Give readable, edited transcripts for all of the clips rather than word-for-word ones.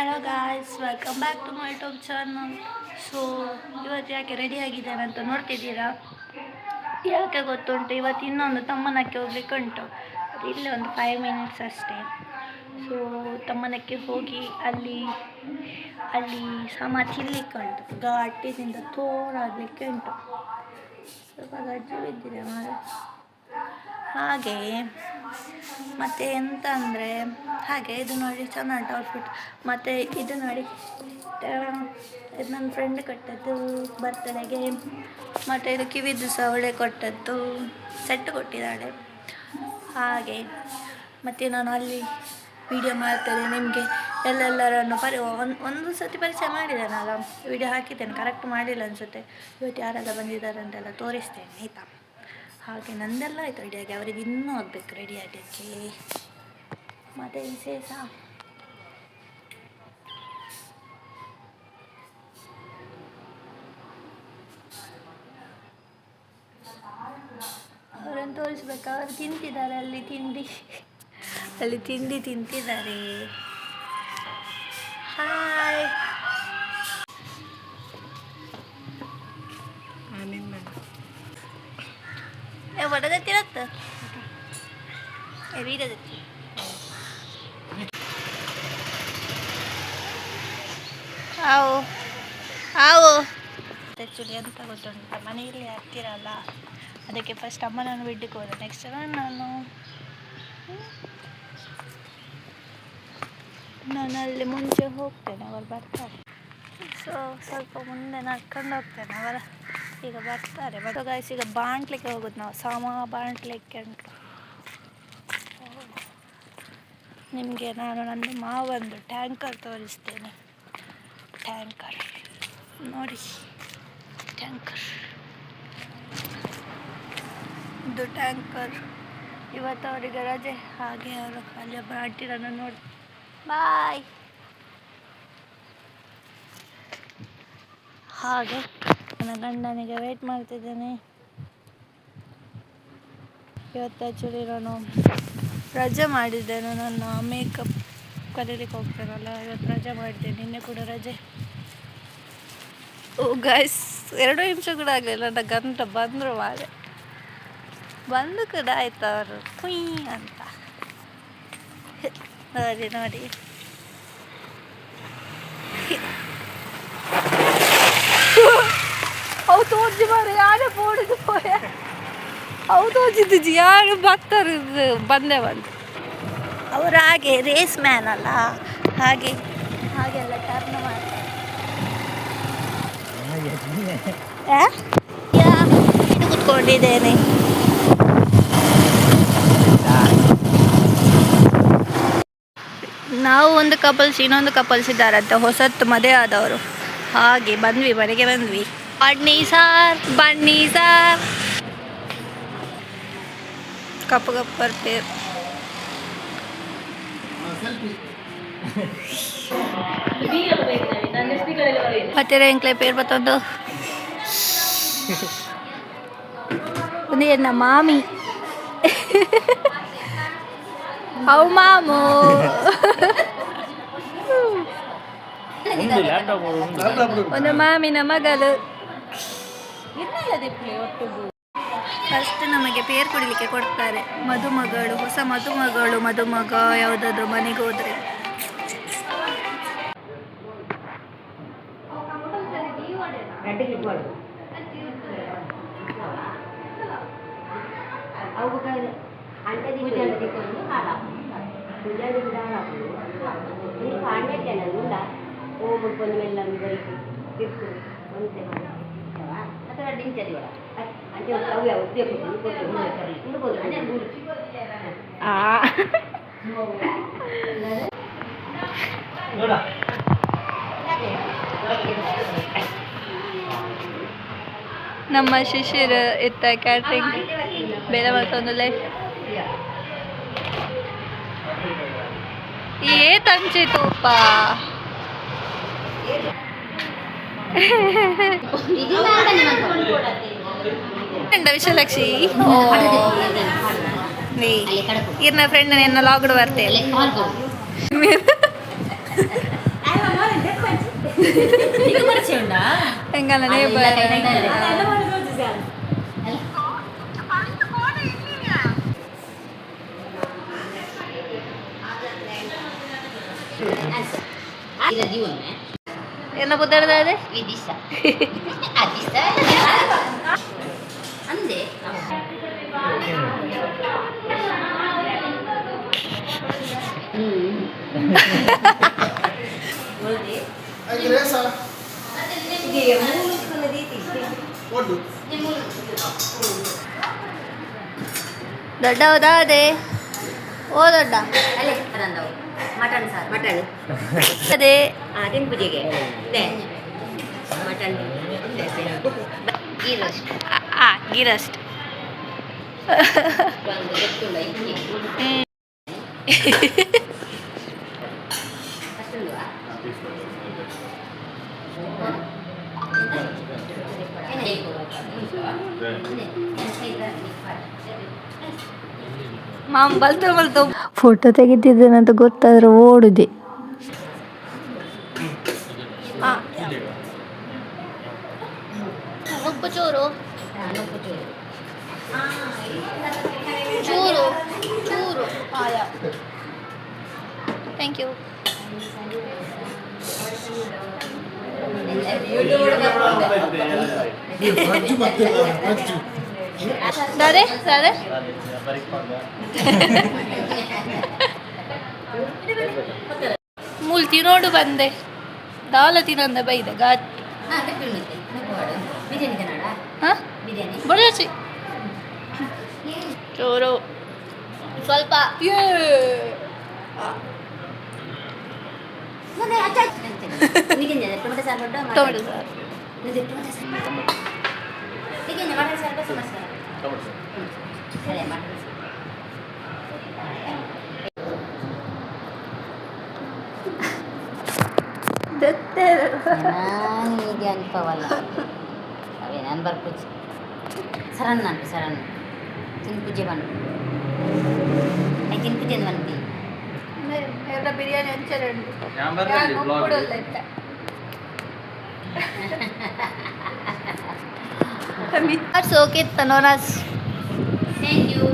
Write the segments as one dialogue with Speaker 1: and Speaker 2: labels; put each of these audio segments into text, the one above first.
Speaker 1: Hello guys, welcome back to my YouTube channel. So ಇವತ್ತು ಯಾಕೆ ready ಆಗಿದ್ದೇನೆ ಅಂತ ನೋಡ್ತಿದ್ದೀರಾ? ಯಾಕೆ ಗೊತ್ತುಂಟು, ಇವತ್ತು ಇನ್ನೊಂದು ತಮ್ಮನಕ್ಕೆ ಹೋಗ್ಲಿಕ್ಕೆ ಉಂಟು. ಅದು ಇಲ್ಲೇ ಒಂದು 5 ಮಿನಿಟ್ಸ್ ಅಷ್ಟೇ. ಸೊ ತಮ್ಮನಕ್ಕೆ ಹೋಗಿ ಅಲ್ಲಿ ಸಮ ತಿನ್ನಲಿಕ್ಕೆ ಉಂಟು, ಘಾಟಿನಿಂದ ತೋರಾಗಲಿಕ್ಕೆ ಉಂಟು. ಸ್ವಲ್ಪ ಗಜ್ಜೆ ಬಿದ್ದಿದೆ ಮಾರೆ. ಹಾಗೆ ಮತ್ತು ಎಂತ ಅಂದರೆ, ಹಾಗೆ ಇದು ನೋಡಿ ಚೆಂದ ಉಂಟು ಔಟ್ಫಿಟ್. ಮತ್ತು ಇದು ನೋಡಿ, ಇದು ನನ್ನ ಫ್ರೆಂಡ್ ಕೊಟ್ಟದ್ದು ಬರ್ತಡೆಗೆ. ಮತ್ತು ಇದು ಕಿವಿದ್ದು ಸಹ ಅವಳೇ ಕೊಟ್ಟದ್ದು, ಸೆಟ್ ಕೊಟ್ಟಿದ್ದಾಳೆ. ಹಾಗೆ ಮತ್ತು ನಾನು ಅಲ್ಲಿ ವಿಡಿಯೋ ಮಾಡ್ತೇನೆ, ನಿಮಗೆ ಎಲ್ಲರನ್ನು ಒಂದು ಸತಿ ಪರಿಚಯ ಮಾಡಿದ್ದೇನಲ್ಲ, ವಿಡಿಯೋ ಹಾಕಿದ್ದೇನೆ, ಕರೆಕ್ಟ್ ಮಾಡಿಲ್ಲ ಅನಿಸುತ್ತೆ. ಇವತ್ತು ಯಾರೆಲ್ಲ ಬಂದಿದ್ದಾರೆ ಅಂತೆಲ್ಲ ತೋರಿಸ್ತೇನೆ ಆಯಿತಾ. ಹಾಗೆ ನಂದೆಲ್ಲ ಆಯಿತು ರೆಡಿಯಾಗಿ, ಅವರಿಗೆ ಇನ್ನೂ ಆಗಬೇಕು ರೆಡಿ ಆಗಲಿಕ್ಕೆ. ಮತ್ತು ವಿಶೇಷ ಅವರನ್ನು ತೋರಿಸ್ಬೇಕು. ಅವರು ತಿಂತಿದ್ದಾರೆ ಅಲ್ಲಿ ತಿಂಡಿ ತಿಂತಿದ್ದಾರೆ. ಹಾಯ್, ಹೊಡೆದತ್ತಿರತ್ತ ವೀರದತ್ತಿ. ಆವು ಆ್ಯಕ್ಚುಲಿ ಅಂತ ಗೊತ್ತುಂಟ, ಮನೆಯಲ್ಲಿ ಹತ್ತಿರ ಅಲ್ಲ, ಅದಕ್ಕೆ ಫಸ್ಟ್ ಅಮ್ಮನನ್ನು ಬಿಡ್ಲಿಕ್ಕೆ ಹೋದೆ, ನೆಕ್ಸ್ಟ್ ನಾನು ಅಲ್ಲಿ ಮುಂಚೆ ಹೋಗ್ತೇನೆ, ಅವರು ಬರ್ತಾರೆ. ಸೊ ಸ್ವಲ್ಪ ಮುಂದೆ ನಡ್ಕೊಂಡು ಹೋಗ್ತೇನೆ, ಅವರ ಈಗ ಬರ್ತಾರೆ. ಬಟ್ ಗಾಯ್ಸ್, ಈಗ ಬಾಂಟ್ಲಿಕ್ಕೆ ಹೋಗೋದು ನಾವು, ಸಾಮ ಬಾಂಟ್ಲಿಕ್ಕೆ ಉಂಟು. ನಿಮಗೆ ನಾನು ನನ್ನ ಮಾವಂದು ಟ್ಯಾಂಕರ್ ತೋರಿಸ್ತೇನೆ. ಟ್ಯಾಂಕರ್ ನೋಡಿ, ಟ್ಯಾಂಕರ್, ಇದು ಟ್ಯಾಂಕರ್. ಇವತ್ತು ಅವರಿಗೆ ರಜೆ, ಹಾಗೆ ಅವರು ಅಲ್ಲಿ ಒಬ್ಬ ಆಂಟಿರನ್ನು ನೋಡಿ ಬಾಯ್. ಹಾಗೆ ನನ್ನ ಗಂಡನಿಗೆ ವೇಟ್ ಮಾಡ್ತಿದ್ದೇನೆ. ಇವತ್ತು ಆ್ಯಕ್ಚುಲಿ ನಾನು ರಜೆ ಮಾಡಿದ್ದೇನೆ, ನನ್ನ ಮೇಕಪ್ ಕಲೀಲಿಕ್ಕೆ ಹೋಗ್ತೇನಲ್ಲ, ಇವತ್ತು ರಜೆ ಮಾಡಿದ್ದೇನೆ. ನಿನ್ನೆ ಕೂಡ ರಜೆ. ಓ ಗೈಸ್, 2 ನಿಮಿಷ ಕೂಡ ಆಗಲಿಲ್ಲ, ನನ್ನ ಗಂಡ ಬಂದರು ಮಾರೆ, ಬಂದು ಕೂಡ ಆಯ್ತು ಅವರು ಕುಯ್ ಅಂತ. ನೋಡಿ ಅವು ತೋರ್ಜಿ ಮಾರೆ, ಯಾರೇ ಬೋಡಿದು ಪೋಯ ಅವು ತೋರ್ಜಿದ್ದು ಯಾರು ಬರ್ತಾರೆ ಬಂದೆ ಬಂದು. ಅವರು ಹಾಗೆ ರೇಸ್ ಮ್ಯಾನ್ ಅಲ್ಲ, ಹಾಗೆಲ್ಲ ಟರ್ನ್ ಮಾಡ್ತಾರೆ. ಕೂತ್ಕೊಂಡಿದ್ದೇನೆ. ನಾವು ಒಂದು ಕಪಲ್ಸ್, ಇನ್ನೊಂದು ಕಪಲ್ಸ್ ಇದ್ದಾರಂತೆ, ಹೊಸತ್ತು ಮದುವೆ ಆದವರು. ಹಾಗೆ ಮನೆಗೆ ಬಂದ್ವಿ. ಬನ್ನಿ ಸಾರ್ ಕಪ್ಪರ್ ಪೇರ್. ಮತ್ತೆ ಎಂಕ್ಲೆ ಪೇರ್ ಬತ್ತೊಂದು ಒಂದು ಎನ್ನ ಮಾಮಿ ಅವು ಮಾಮು ಒಂದು ಮಾಮಿನ ಮಗಳು. ಫಸ್ಟ್ ನಮಗೆ ಪೇರ್ ಕೊಡಲಿಕ್ಕೆ ಕೊಡ್ತಾರೆ. ಮದುಮಗಳು, ಹೊಸ ಮದುಮಗ ಯಾವುದಾದ್ರು ಮನೆಗೆ ಹೋದರೆ. ನಮ್ಮ ಶಿಶಿರ್ ಇತ್ತ ಕ್ಯಾಟ್ರಿಂಗ್ ಬೇರೆ ಮತ್ತೊಂದು ಲೈಫ್ ತಂಚಿತೋಪ ವಿಶಾಲಾಕ್ಷಿ ಇರ್ನ ಫ್ರೆಂಡ್ ನಿನ್ನ ಲಾಗ್ಡು ಬರ್ತೇನೆ. ಎಂಗಲ್ಲ ನೇಬರ್ என்ன புத்தகது அது
Speaker 2: ಅಂದೆ
Speaker 1: ದೊಡ್ಡ ಹೌದಾ ಅದೇ ಓ ದೊಡ್ಡ
Speaker 2: ಅಲ್ಲೇ ಅದಂದವು ಮಟನ್ ಸಾರು ಮಟನ್
Speaker 1: ಅದೇ
Speaker 2: ತಿನ್ ಪೂಜೆಗೆ ಮಟನ್ ಗೀ ರೋಸ್ಟ್
Speaker 1: ಗೀರಸ್ಟ್
Speaker 2: ಒಂದು ಗೊತ್ತುಂಡ ಇಕ್ಕಿ ಅಷ್ಟೊಂದುವಾ
Speaker 1: ಮಾಮ್ ಬಲ್ತು ಫೋಟೋ ತೆಗಿತಿದ್ದೇನಂತ ಗೊತ್ತಾದ್ರೆ ಓಡುದೆ ಉಪ್ಪು ಚೂರು ಚೂರು ಚೂರು ಥ್ಯಾಂಕ್ ಯು ದಾದೆ ದಾದೆ ಮೂಲ್ ತಿನ್ನೋಡು ಬಂದೆ ದಾಲ ತಿನ್ನಂದ ಬೈದ ಗಾಟ್
Speaker 2: ಬಿರಿಯಾನಿ ಕನ್ನಡ
Speaker 1: ಹಾಂ
Speaker 2: ಬಿರಿಯಾನಿ
Speaker 1: ಬಡಿಸಿ ಚೂರು ಸ್ವಲ್ಪ
Speaker 2: ಟೊಮೆಟೊ ಸಾರು ದೊಡ್ಡ
Speaker 1: ಟೊಮೆಟೊ ಸಾರು
Speaker 2: ಟೊಮೆಟೊ ಸಾರು ಮಟನ್ ಸಾರು ಬಸ್ ಮಸಾಲ ಸರಿ ಮಟನ್ ಹೀಗೆ ಅನ್ಪವಲ್ಲ ಅವೇ ನಾನು ಬರ್ಪೂಜೆ ಸರಣ್ಣ ಅಂಟು ಸರಣ್ಣ ತಿನ್ಪೂಜೆ ಬಂದು ತಿನ್ಪೂಜೆ ಬಂದು
Speaker 1: ಬಿರಿಯಾನಿ ಹಂಚರಂಡು ಓಕೆ ತನೋರಾಸ್
Speaker 2: ಥ್ಯಾಂಕ್ ಯು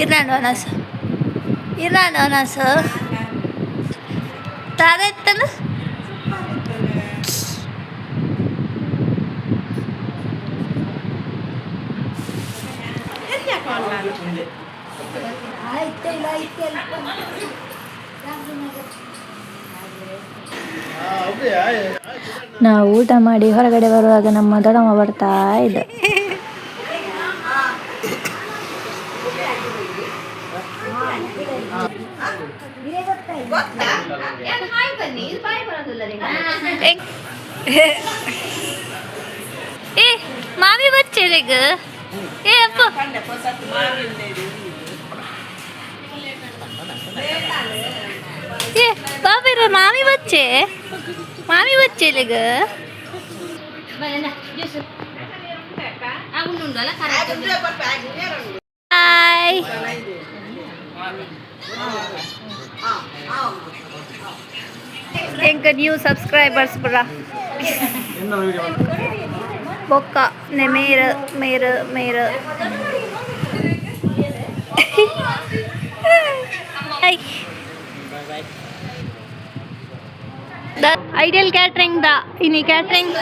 Speaker 1: ಇರಾನೋನಾಸ ಇರಾನೋನಾಸ ತಾರೆತ್ತನ ನಾವು ಊಟ ಮಾಡಿ ಹೊರಗಡೆ ಬರುವಾಗ ನಮ್ಮ ದೊಡ್ಡಮ್ಮ ಬರ್ತಾ ಇದ್ದ. ಏ ಮಾವಿ ಬಚ್ಚೆರೆಗ ಏ ಅಪ್ಪ ಏ ಬಾಬಿರ ಮಾವಿ ಬಚ್ಚೆ లేగ హాయ్ ఇంకా న్యూ సబ్స్క్రైబర్స్ బ్రా బొక్క నే మేర హాయ్ ಐಡಿಯಲ್ ಕ್ಯಾಟ್ರಿಂಗ್ ದ ಇನಿ ಕ್ಯಾಟ್ರಿಂಗ್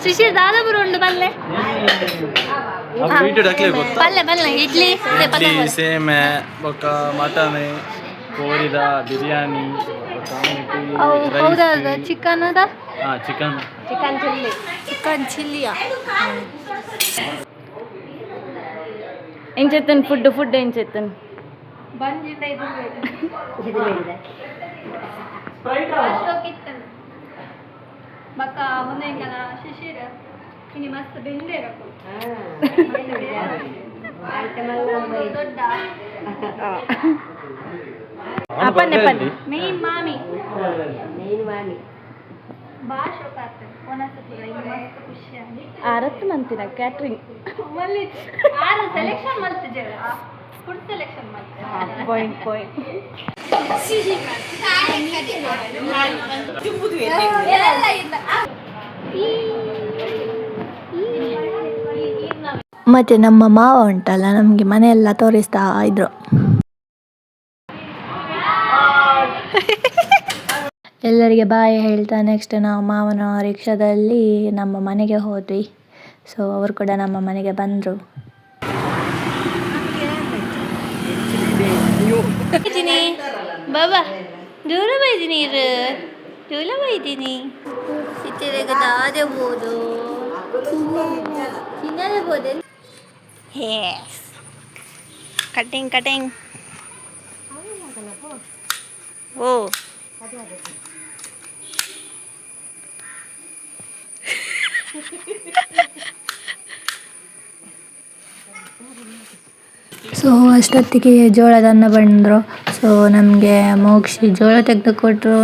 Speaker 1: ಶಿಶಿರ್ ದಾದ ಬರುಂಡು ಬಲ್ಲೆ ಬಲ್ಲೆ ಬಲ್ಲೆ ಇಡ್ಲಿ
Speaker 3: ಸೇಮೆ ಬೊಕ್ಕ ಮಟನ್ ಕೋಳಿದ ಬಿರಿಯಾನಿ
Speaker 1: ಹೌದಾ ಚಿಕನ್ ಅದ
Speaker 3: ಚಿಕನ್
Speaker 1: ಚಿಕನ್ ಚಿಲ್ಲಿಯಾ
Speaker 4: ఏం చేస్తాను ఫుడ్ ఏం చేస్తాను
Speaker 1: ಬಕ್ಕ ಮುಂದೆ ಶಿಶಿರ ಇನಿ ಮಸ್ತ್ ಬೆಂಡೆ ದೊಡ್ಡ ಮೇನ್ ಮಾಮಿ ಭಾಷೆ ಮಸ್ತ್ ಖುಷಿ
Speaker 4: ಆರತ್ತು ಮಂತಿನ ಕ್ಯಾಟ್ರಿಂಗ್
Speaker 1: ಮಲ್ಲಿ ಆರು ಸೆಲೆಕ್ಷನ್ ಮಾಡ್ತಿದ್ದೇವೆ ಫುಡ್ ಸೆಲೆಕ್ಷನ್
Speaker 4: ಪಾಯಿಂಟ್ ಪಾಯಿಂಟ್.
Speaker 1: ಮತ್ತು ನಮ್ಮ ಮಾವ ಉಂಟಲ್ಲ ನಮಗೆ ಮನೆಯೆಲ್ಲ ತೋರಿಸ್ತಾ ಇದ್ರು. ಎಲ್ಲರಿಗೆ ಬಾಯ್ ಹೇಳ್ತಾ ನೆಕ್ಸ್ಟ್ ನಾವು ಮಾವನ ರಿಕ್ಷಾದಲ್ಲಿ ನಮ್ಮ ಮನೆಗೆ ಹೋದ್ವಿ. ಸೊ ಅವರು ಕೂಡ ನಮ್ಮ ಮನೆಗೆ ಬಂದರು. ಬಾಬಾ ದೂರ ಬೈದೀನಿ ದೂರ ಬೈದೀನಿ ದಾದೆ ಬೋದು ತಿನ್ನದೇ ಬೋದೆ. Yes. Cutting. Oh. ಸೊ ಅಷ್ಟೊತ್ತಿಗೆ ಜೋಳದ ಅನ್ನ ಬಂದರು. ಸೊ ನಮಗೆ ಮೋಕ್ಷಿ ಜೋಳ ತೆಗೆದು ಕೊಟ್ಟರು.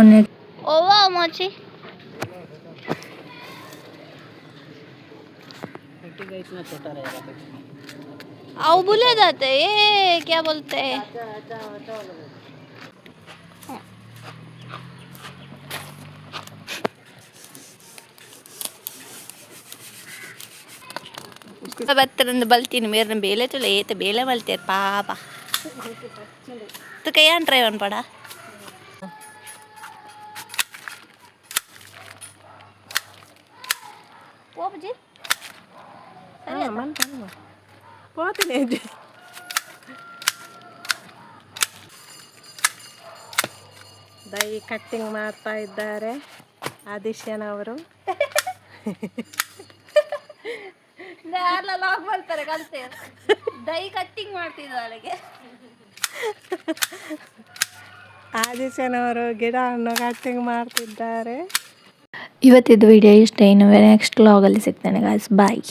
Speaker 1: ಓವಾ ಮೋಚಿ आओ भूले जाते ये क्या बोलते हैं. बत्तर बलतीन मेरे बेले तो ले तो बेले बलते पापा तो क्या ड्राइवर पड़ा वो बजे
Speaker 5: ದೈ ಕಟ್ಟಿಂಗ್ ಮಾಡ್ತಾ ಇದ್ದಾರೆ ಆದಿಶ್ಯನವರು.
Speaker 1: ಬರ್ತಾರೆ ಕಲ್ತೆ ದೈ ಕಟ್ಟಿಂಗ್ ಮಾಡ್ತಿದ್ದಾಳೆಗೆ.
Speaker 5: ಆದಿಶ್ಯನವರು ಗಿಡವನ್ನು ಕಟ್ಟಿಂಗ್ ಮಾಡ್ತಿದ್ದಾರೆ.
Speaker 1: ಇವತ್ತಿದ್ದು ವಿಡಿಯೋ ಇಷ್ಟ. ಇನ್ನು ನೆಕ್ಸ್ಟ್ ವ್ಲಾಗಲ್ಲಿ ಸಿಗ್ತೇನೆ ಗಾಯ್ಸ್. ಬಾಯ್.